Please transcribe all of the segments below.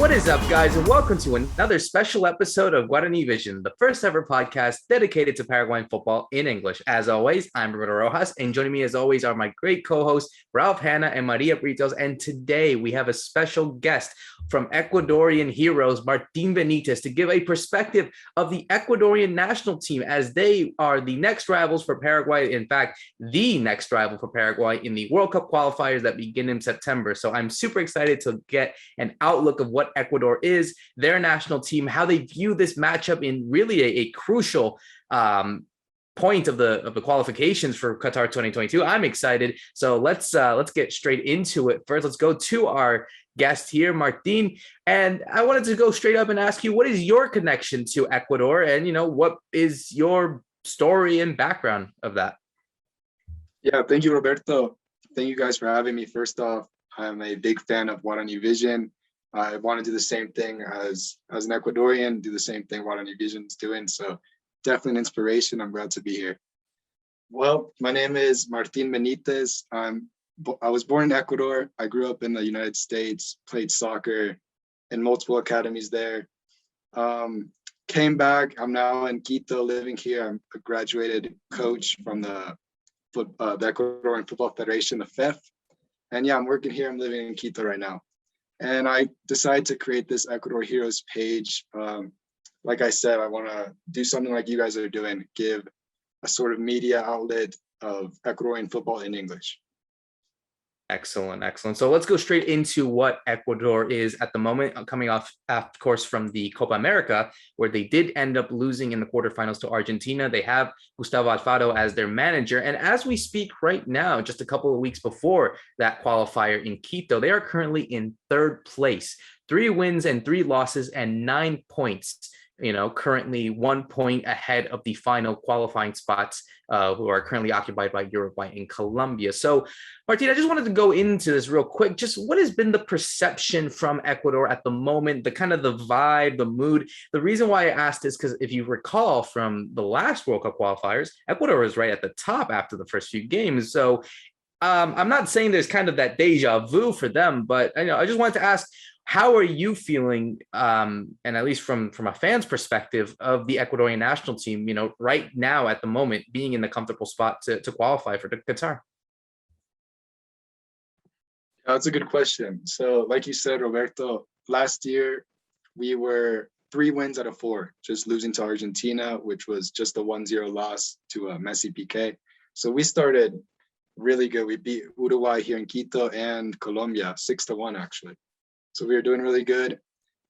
What is up, guys, and welcome to another special episode of Guarani Vision, the first ever podcast dedicated to Paraguayan football in English. As always, I'm Roberto Rojas, and joining me as always are my great co-hosts, Ralph Hanna and Maria Britos. And today we have a special guest from Ecuadorian heroes, Martin Benitez, to give a perspective of the Ecuadorian national team as they are the next rivals for Paraguay. In fact, the next rival for Paraguay in the World Cup qualifiers that begin in September. So I'm super excited to get an outlook of what Ecuador is, their national team, how they view this matchup in really a crucial point of the qualifications for Qatar 2022. I'm excited. So let's get straight into it. First, let's go to our guest here, Martin. And I wanted to go straight up and ask you, what is your connection to Ecuador? And, what is your story and background of that? Yeah, thank you, Roberto. Thank you guys for having me. First off, I'm a big fan of Guarani Vision. I want to do the same thing as an Ecuadorian, do the same thing Guarani Vision is doing. So definitely an inspiration. I'm glad to be here. Well, my name is Martin Benitez. I was born in Ecuador. I grew up in the United States, played soccer in multiple academies there. Came back. I'm now in Quito, living here. I'm a graduated coach from the Ecuadorian Football Federation, the FEF. And yeah, I'm working here. I'm living in Quito right now. And I decided to create this Ecuador Heroes page. Like I said, I want to do something like you guys are doing, give a sort of media outlet of Ecuadorian football in English. Excellent. So let's go straight into what Ecuador is at the moment, coming off, of course, from the Copa America, where they did end up losing in the quarterfinals to Argentina. They have Gustavo Alfaro as their manager. And as we speak right now, just a couple of weeks before that qualifier in Quito, they are currently in third place, 3 wins and 3 losses and 9 points. Currently 1 point ahead of the final qualifying spots, who are currently occupied by Uruguay and Colombia. So, Martin, I just wanted to go into this real quick. Just what has been the perception from Ecuador at the moment, the kind of the vibe, the mood? The reason why I asked is because if you recall from the last World Cup qualifiers, Ecuador was right at the top after the first few games. So I'm not saying there's kind of that deja vu for them, but I just wanted to ask, how are you feeling, and at least from a fan's perspective, of the Ecuadorian national team, right now at the moment, being in the comfortable spot to qualify for Qatar? That's a good question. So like you said, Roberto, last year we were 3 wins out of 4, just losing to Argentina, which was just a 1-0 loss to Messi PK. So we started really good. We beat Uruguay here in Quito and Colombia 6-1 actually. So we were doing really good.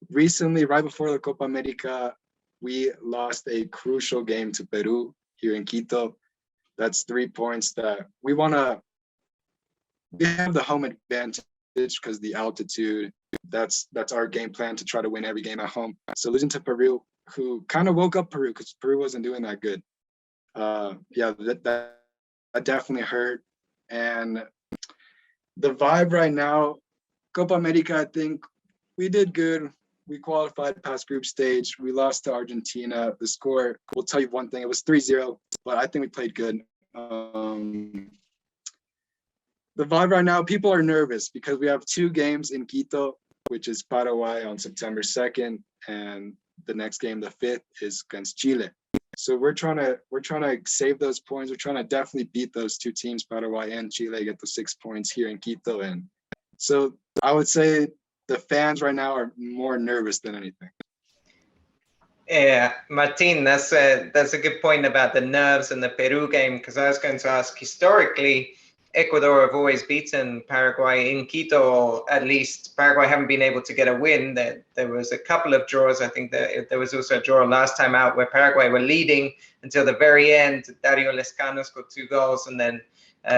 Recently, right before the Copa America, we lost a crucial game to Peru here in Quito. That's 3 points that we have the home advantage because the altitude, that's our game plan to try to win every game at home. So losing to Peru, who kind of woke up Peru because Peru wasn't doing that good. That definitely hurt. And the vibe right now, Copa America, I think we did good. We qualified past group stage. We lost to Argentina. The score, we'll tell you one thing, it was 3-0, but I think we played good. The vibe right now, people are nervous because we have 2 games in Quito, which is Paraguay on September 2nd, and the next game, the 5th, is against Chile. So we're trying to save those points. We're trying to definitely beat those 2 teams, Paraguay and Chile, get the 6 points here in Quito. And so I would say the fans right now are more nervous than anything. Yeah, Martin, that's a good point about the nerves and the Peru game, because I was going to ask, historically, Ecuador have always beaten Paraguay in Quito, or at least Paraguay haven't been able to get a win. There was a couple of draws. I think that there was also a draw last time out where Paraguay were leading until the very end. Dario Lescano scored 2 goals, and then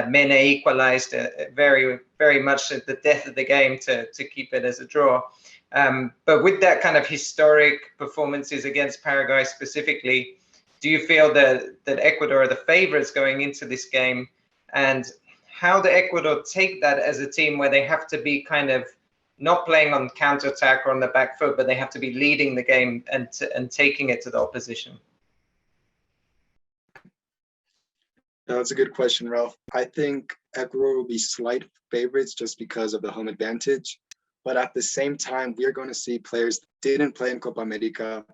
Mene equalized very, very much at the death of the game to keep it as a draw. But with that kind of historic performances against Paraguay specifically, do you feel that Ecuador are the favorites going into this game? And how do Ecuador take that as a team where they have to be kind of not playing on counter-attack or on the back foot, but they have to be leading the game and taking it to the opposition? That's a good question, Ralph. I think Ecuador will be slight favorites just because of the home advantage. But at the same time, we are going to see players didn't play in Copa America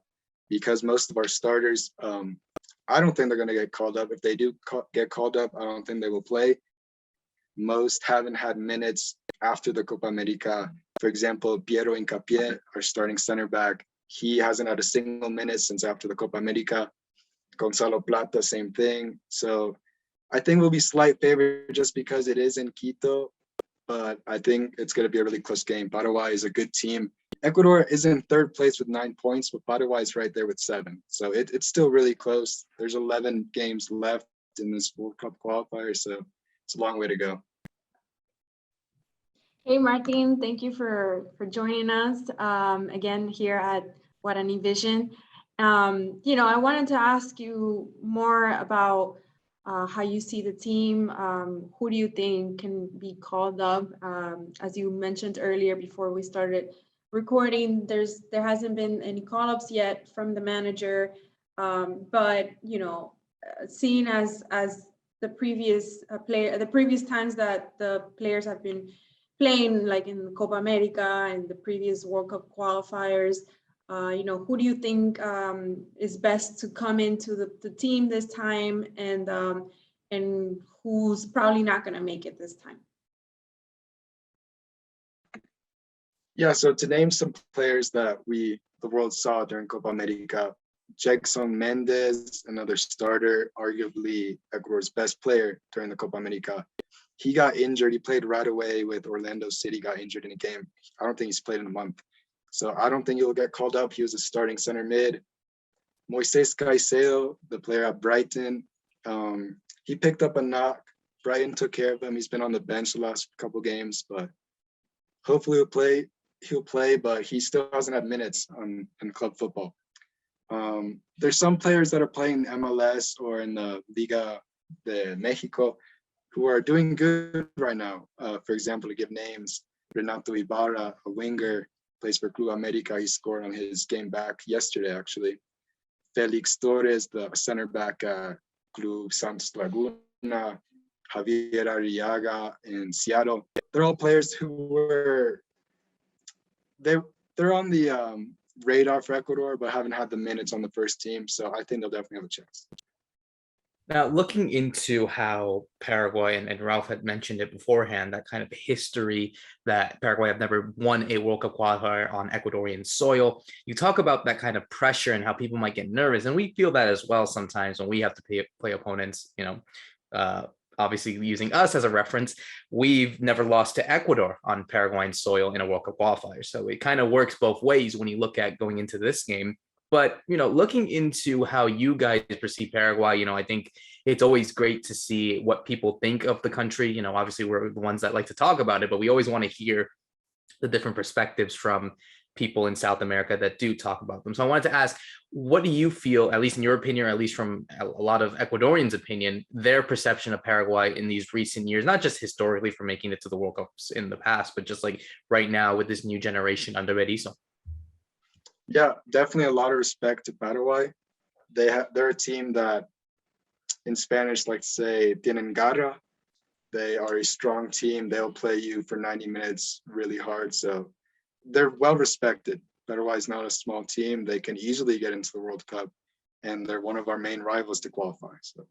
because most of our starters, I don't think they're going to get called up. If they do get called up, I don't think they will play. Most haven't had minutes after the Copa America. For example, Piero Hincapié, our starting center back, he hasn't had a single minute since after the Copa America. Gonzalo Plata, same thing. So I think we'll be slight favorite just because it is in Quito, but I think it's going to be a really close game. Paraguay is a good team. Ecuador is in third place with 9 points, but Paraguay is right there with 7. So it's still really close. There's 11 games left in this World Cup qualifier, so it's a long way to go. Hey, Martin, thank you for joining us again here at Guarani Vision. I wanted to ask you more about how you see the team. Who do you think can be called up? As you mentioned earlier before we started recording, there hasn't been any call-ups yet from the manager, but seeing as the previous times that the players have been playing, like in Copa America and the previous World Cup qualifiers, who do you think is best to come into the team this time, and who's probably not going to make it this time? Yeah, so to name some players that the world saw during Copa America, Jackson Mendes, another starter, arguably Ecuador's best player during the Copa America. He got injured. He played right away with Orlando City, got injured in a game. I don't think he's played in a month. So I don't think he'll get called up. He was a starting center mid. Moises Caicedo, the player at Brighton, he picked up a knock. Brighton took care of him. He's been on the bench the last couple games, but hopefully he'll play, but he still hasn't had minutes in club football. There's some players that are playing MLS or in the Liga de Mexico who are doing good right now. For example, to give names, Renato Ibarra, a winger, plays for Club America. He scored on his game back yesterday, actually. Felix Torres, the center back at Club Santos Laguna, Javier Arriaga in Seattle. They're all players who were, they're on the radar for Ecuador, but haven't had the minutes on the first team. So I think they'll definitely have a chance. Now, looking into how Paraguay, and Ralph had mentioned it beforehand, that kind of history that Paraguay have never won a World Cup qualifier on Ecuadorian soil. You talk about that kind of pressure and how people might get nervous. And we feel that as well sometimes when we have to play opponents, obviously using us as a reference. We've never lost to Ecuador on Paraguayan soil in a World Cup qualifier. So it kind of works both ways when you look at going into this game. But, looking into how you guys perceive Paraguay, I think it's always great to see what people think of the country. Obviously we're the ones that like to talk about it, but we always want to hear the different perspectives from people in South America that do talk about them. So I wanted to ask, what do you feel, at least in your opinion, or at least from a lot of Ecuadorians' opinion, their perception of Paraguay in these recent years, not just historically for making it to the World Cups in the past, but just like right now with this new generation under Berizzo? Yeah, definitely a lot of respect to Paraguay. They're a team that in Spanish like to say tienen garra. They are a strong team. They'll play you for 90 minutes really hard. So they're well respected. Paraguay is not a small team. They can easily get into the World Cup, and they're one of our main rivals to qualify. So.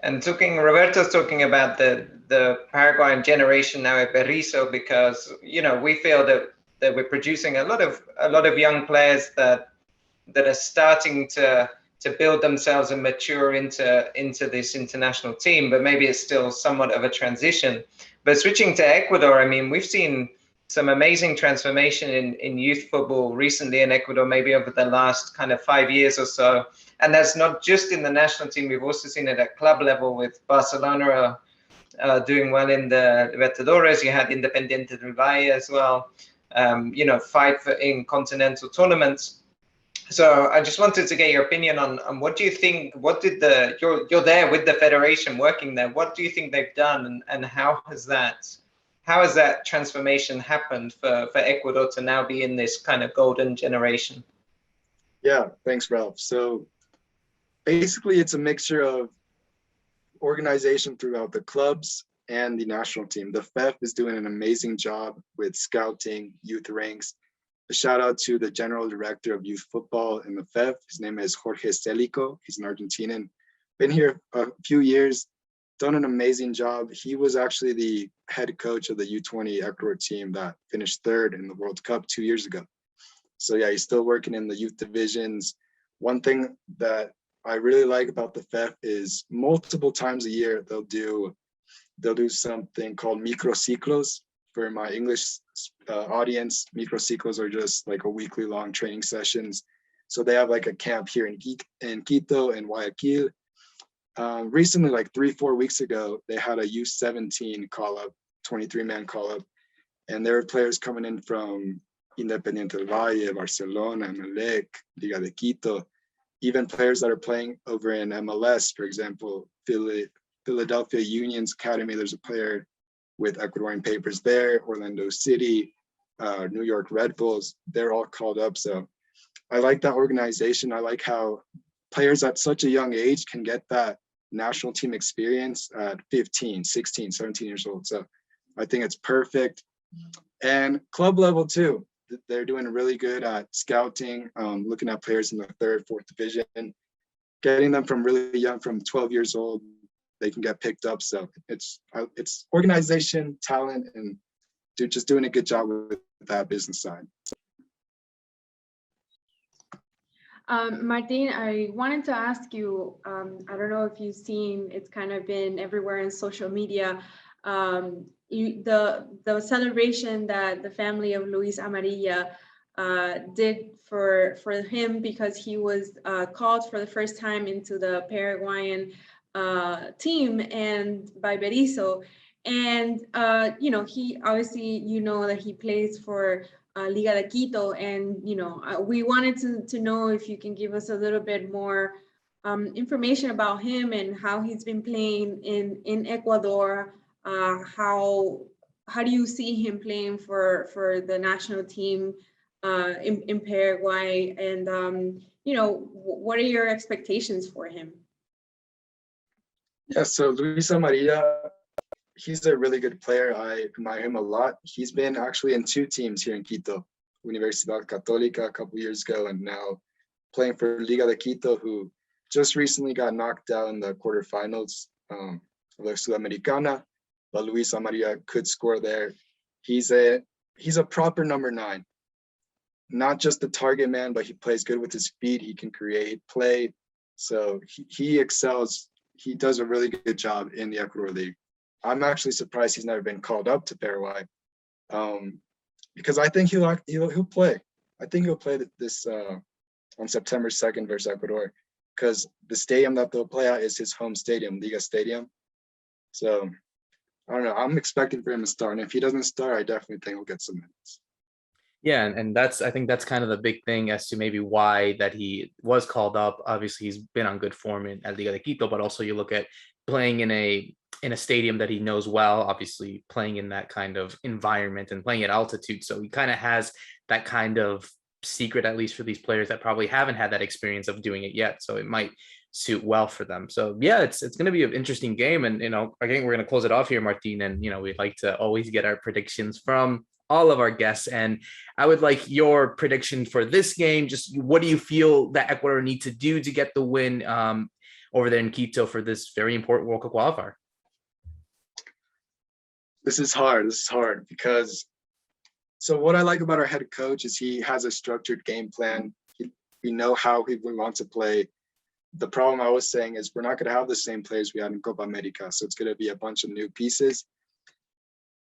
And Roberto's talking about the Paraguayan generation now at Berizzo, because we feel that we're producing a lot of young players that are starting to build themselves and mature into this international team, but maybe it's still somewhat of a transition. But switching to Ecuador, I mean, we've seen some amazing transformation in youth football recently in Ecuador, maybe over the last kind of 5 years or so. And that's not just in the national team. We've also seen it at club level with Barcelona doing well in the Libertadores. You had Independiente del Valle as well, fight in continental tournaments. So I just wanted to get your opinion on what do you think, you're there with the federation working there. What do you think they've done, and how has that transformation happened for Ecuador to now be in this kind of golden generation? Yeah, thanks, Ralph. So basically it's a mixture of organization throughout the clubs and the national team. The FEF is doing an amazing job with scouting, youth ranks. A shout out to the general director of youth football in the FEF. His name is Jorge Celico. He's an Argentinian. Been here a few years, done an amazing job. He was actually the head coach of the U20 Ecuador team that finished third in the World Cup 2 years ago. So yeah, he's still working in the youth divisions. One thing that I really like about the FEF is multiple times a year they'll do something called microciclos. For my English audience, microciclos are just like a weekly long training sessions. So they have like a camp here in Quito and Guayaquil. Recently, like 3-4 weeks ago, they had a U17 call-up, 23-man call-up, and there were players coming in from Independiente del Valle, Barcelona, Emelec, Liga de Quito, even players that are playing over in MLS, for example, Philadelphia Union's Academy. There's a player with Ecuadorian papers there, Orlando City, New York Red Bulls. They're all called up. So I like that organization. I like how players at such a young age can get that national team experience at 15, 16, 17 years old. So I think it's perfect. And club level too, they're doing really good at scouting, looking at players in the 3rd, 4th division, getting them from really young, from 12 years old, they can get picked up. So it's organization, talent, and just doing a good job with that business side. Martin, I wanted to ask you, I don't know if you've seen, it's kind of been everywhere in social media, the celebration that the family of Luis Amarilla did for him, because he was called for the first time into the Paraguayan team and by Berizzo. And, he obviously, that he plays for Liga de Quito, and we wanted to know if you can give us a little bit more information about him and how he's been playing in Ecuador. How do you see him playing for the national team in Paraguay, and what are your expectations for him? Yeah, so Luis Amarilla, he's a really good player. I admire him a lot. He's been actually in 2 teams here in Quito, Universidad Católica a couple years ago, and now playing for Liga de Quito, who just recently got knocked out in the quarterfinals of the Sudamericana, but Luis Amarilla could score there. He's a proper number 9, not just the target man, but he plays good with his feet. He can create play. So he excels. He does a really good job in the Ecuador League. I'm actually surprised he's never been called up to Paraguay, because I think he'll play. I think he'll play this on September 2nd versus Ecuador, because the stadium that they'll play at is his home stadium, Liga Stadium. So I don't know. I'm expecting for him to start, and if he doesn't start, I definitely think he'll get some minutes. Yeah, and I think that's kind of the big thing as to maybe why that he was called up. Obviously, he's been on good form at Liga de Quito, but also you look at playing in a stadium that he knows well, obviously playing in that kind of environment and playing at altitude. So he kind of has that kind of secret, at least for these players that probably haven't had that experience of doing it yet. So it might suit well for them. So yeah, it's going to be an interesting game. And, again, we're going to close it off here, Martin. And, we'd like to always get our predictions from all of our guests. And I would like your prediction for this game. Just what do you feel that Ecuador need to do to get the win over there in Quito for this very important World Cup qualifier? This is hard because, so what I like about our head coach is he has a structured game plan. We know how we want to play. The problem I was saying is we're not going to have the same players we had in Copa America. So it's going to be a bunch of new pieces.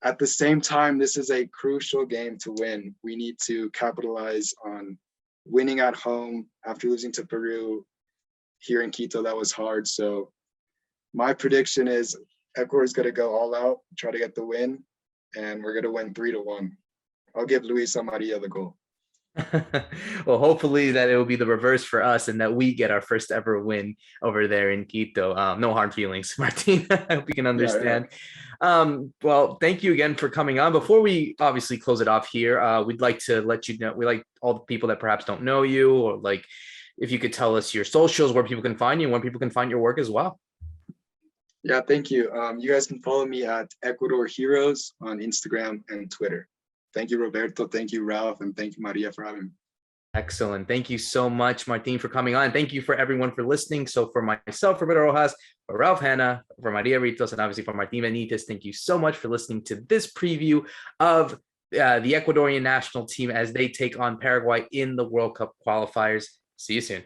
At the same time, this is a crucial game to win. We need to capitalize on winning at home after losing to Peru here in Quito. That was hard. So my prediction is Ecuador is going to go all out, try to get the win, and we're going to win 3-1. I'll give Luis Amarilla the goal. Well, hopefully that it will be the reverse for us and that we get our first ever win over there in Quito. No hard feelings, Martin. I hope you can understand. Yeah. Well, thank you again for coming on. Before we obviously close it off here, we'd like to let you know, we like all the people that perhaps don't know you, or like if you could tell us your socials, where people can find you and where people can find your work as well. Yeah, thank you. You guys can follow me at Ecuador Heroes on Instagram and Twitter. Thank you, Roberto. Thank you, Ralph. And thank you, Maria, for having me. Excellent. Thank you so much, Martin, for coming on. Thank you for everyone for listening. So for myself, Roberto Rojas, for Ralph Hanna, for Maria Britos, and obviously for Martin Benitez, thank you so much for listening to this preview of the Ecuadorian national team as they take on Paraguay in the World Cup qualifiers. See you soon.